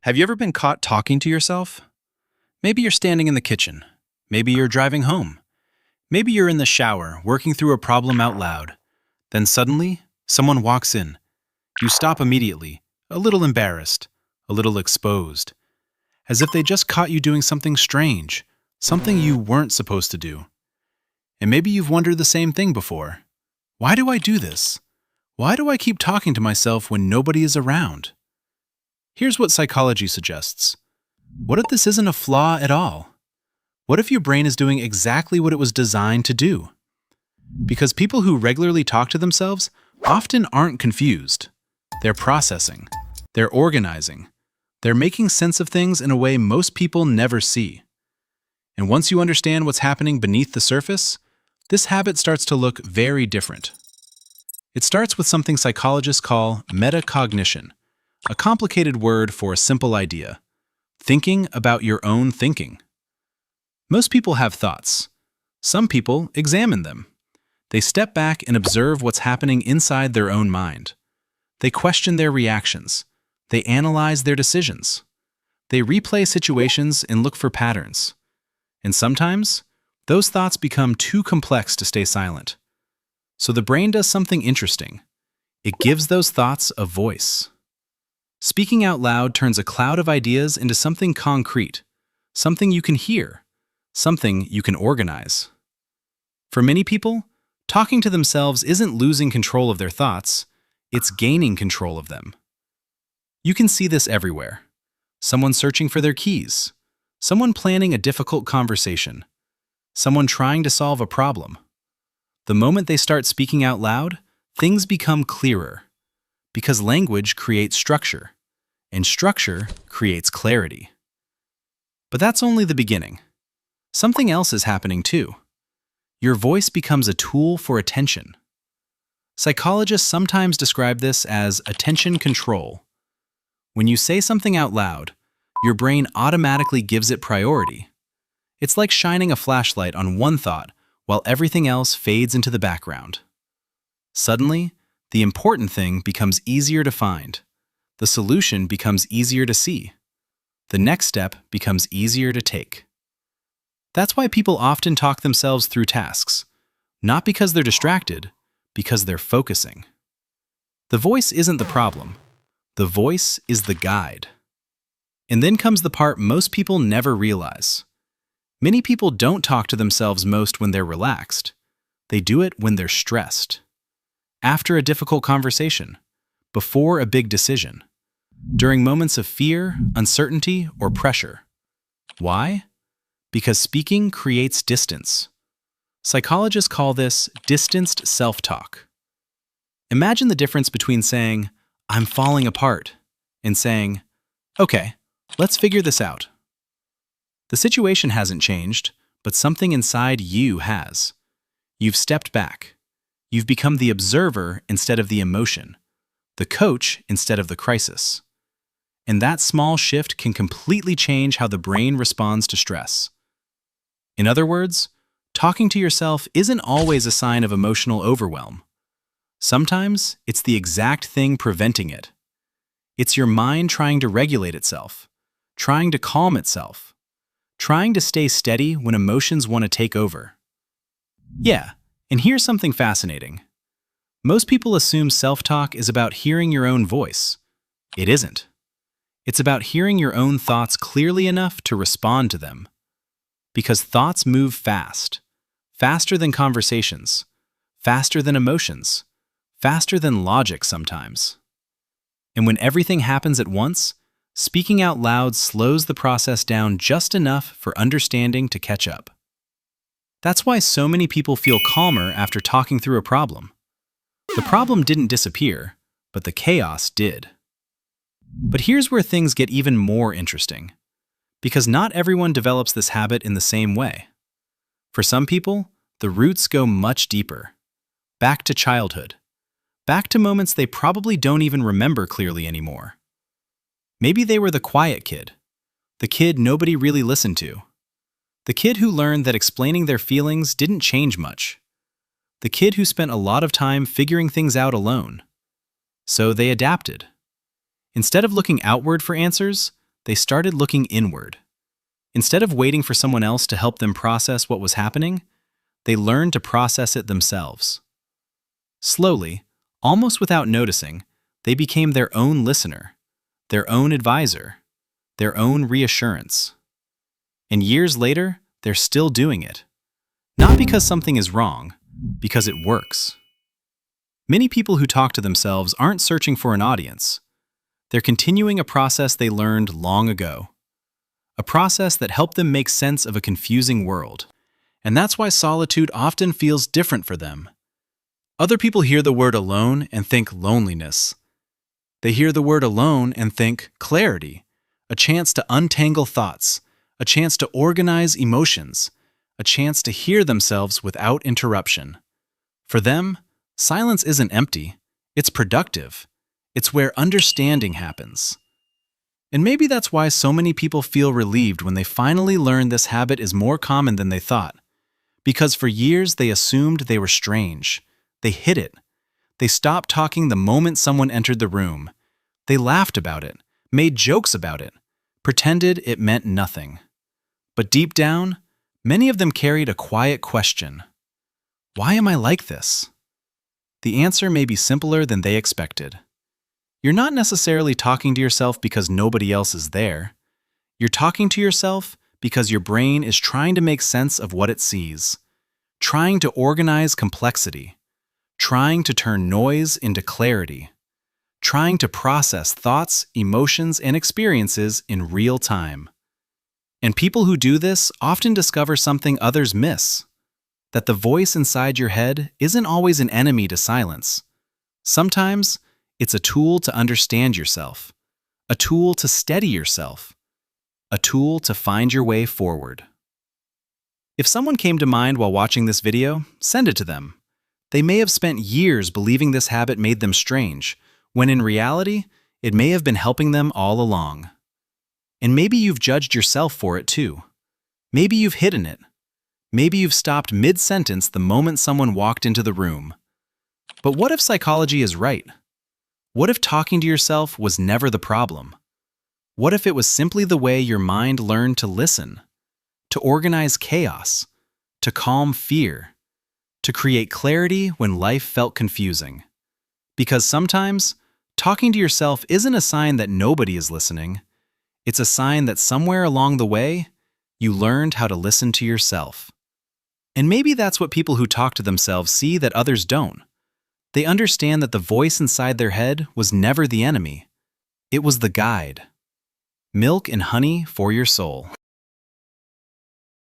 Have you ever been caught talking to yourself? Maybe you're standing in the kitchen. Maybe you're driving home. Maybe you're in the shower, working through a problem out loud. Then suddenly, someone walks in. You stop immediately, a little embarrassed, a little exposed, as if they just caught you doing something strange, something you weren't supposed to do. And maybe you've wondered the same thing before. Why do I do this? Why do I keep talking to myself when nobody is around? Here's what psychology suggests. What if this isn't a flaw at all? What if your brain is doing exactly what it was designed to do? Because people who regularly talk to themselves often aren't confused. They're processing. They're organizing. They're making sense of things in a way most people never see. And once you understand what's happening beneath the surface, this habit starts to look very different. It starts with something psychologists call metacognition, a complicated word for a simple idea: thinking about your own thinking. Most people have thoughts. Some people examine them. They step back and observe what's happening inside their own mind. They question their reactions. They analyze their decisions. They replay situations and look for patterns. And sometimes, those thoughts become too complex to stay silent. So the brain does something interesting. It gives those thoughts a voice. Speaking out loud turns a cloud of ideas into something concrete, something you can hear, something you can organize. For many people, talking to themselves isn't losing control of their thoughts, it's gaining control of them. You can see this everywhere. Someone searching for their keys, someone planning a difficult conversation, someone trying to solve a problem. The moment they start speaking out loud, things become clearer, because language creates structure, and structure creates clarity. But that's only the beginning. Something else is happening too. Your voice becomes a tool for attention. Psychologists sometimes describe this as attention control. When you say something out loud, your brain automatically gives it priority. It's like shining a flashlight on one thought while everything else fades into the background. Suddenly, the important thing becomes easier to find. The solution becomes easier to see. The next step becomes easier to take. That's why people often talk themselves through tasks, not because they're distracted, because they're focusing. The voice isn't the problem. The voice is the guide. And then comes the part most people never realize. Many people don't talk to themselves most when they're relaxed. They do it when they're stressed. After a difficult conversation, before a big decision, during moments of fear, uncertainty, or pressure. Why? Because speaking creates distance. Psychologists call this distanced self-talk. Imagine the difference between saying, "I'm falling apart," and saying, "Okay, let's figure this out." The situation hasn't changed, but something inside you has. You've stepped back. You've become the observer instead of the emotion, the coach instead of the crisis. And that small shift can completely change how the brain responds to stress. In other words, talking to yourself isn't always a sign of emotional overwhelm. Sometimes it's the exact thing preventing it. It's your mind trying to regulate itself, trying to calm itself, trying to stay steady when emotions want to take over. Yeah, and here's something fascinating. Most people assume self-talk is about hearing your own voice. It isn't. It's about hearing your own thoughts clearly enough to respond to them. Because thoughts move fast, faster than conversations, faster than emotions, faster than logic sometimes. And when everything happens at once, speaking out loud slows the process down just enough for understanding to catch up. That's why so many people feel calmer after talking through a problem. The problem didn't disappear, but the chaos did. But here's where things get even more interesting. Because not everyone develops this habit in the same way. For some people, the roots go much deeper. Back to childhood. Back to moments they probably don't even remember clearly anymore. Maybe they were the quiet kid, the kid nobody really listened to, the kid who learned that explaining their feelings didn't change much, the kid who spent a lot of time figuring things out alone. So they adapted. Instead of looking outward for answers, they started looking inward. Instead of waiting for someone else to help them process what was happening, they learned to process it themselves. Slowly, almost without noticing, they became their own listener, their own advisor, their own reassurance. And years later, they're still doing it. Not because something is wrong, because it works. Many people who talk to themselves aren't searching for an audience. They're continuing a process they learned long ago. A process that helped them make sense of a confusing world. And that's why solitude often feels different for them. Other people hear the word alone and think loneliness. They hear the word alone and think clarity, a chance to untangle thoughts, a chance to organize emotions, a chance to hear themselves without interruption. For them, silence isn't empty, it's productive. It's where understanding happens. And maybe that's why so many people feel relieved when they finally learn this habit is more common than they thought. Because for years they assumed they were strange. They hid it. They stopped talking the moment someone entered the room. They laughed about it, made jokes about it, pretended it meant nothing. But deep down, many of them carried a quiet question. Why am I like this? The answer may be simpler than they expected. You're not necessarily talking to yourself because nobody else is there. You're talking to yourself because your brain is trying to make sense of what it sees, trying to organize complexity, trying to turn noise into clarity, trying to process thoughts, emotions, and experiences in real time. And people who do this often discover something others miss, that the voice inside your head isn't always an enemy to silence. Sometimes, it's a tool to understand yourself, a tool to steady yourself, a tool to find your way forward. If someone came to mind while watching this video, send it to them. They may have spent years believing this habit made them strange, when in reality, it may have been helping them all along. And maybe you've judged yourself for it too. Maybe you've hidden it. Maybe you've stopped mid-sentence the moment someone walked into the room. But what if psychology is right? What if talking to yourself was never the problem? What if it was simply the way your mind learned to listen, to organize chaos, to calm fear, to create clarity when life felt confusing? Because sometimes, talking to yourself isn't a sign that nobody is listening. It's a sign that somewhere along the way, you learned how to listen to yourself. And maybe that's what people who talk to themselves see that others don't. They understand that the voice inside their head was never the enemy. It was the guide. Milk and honey for your soul.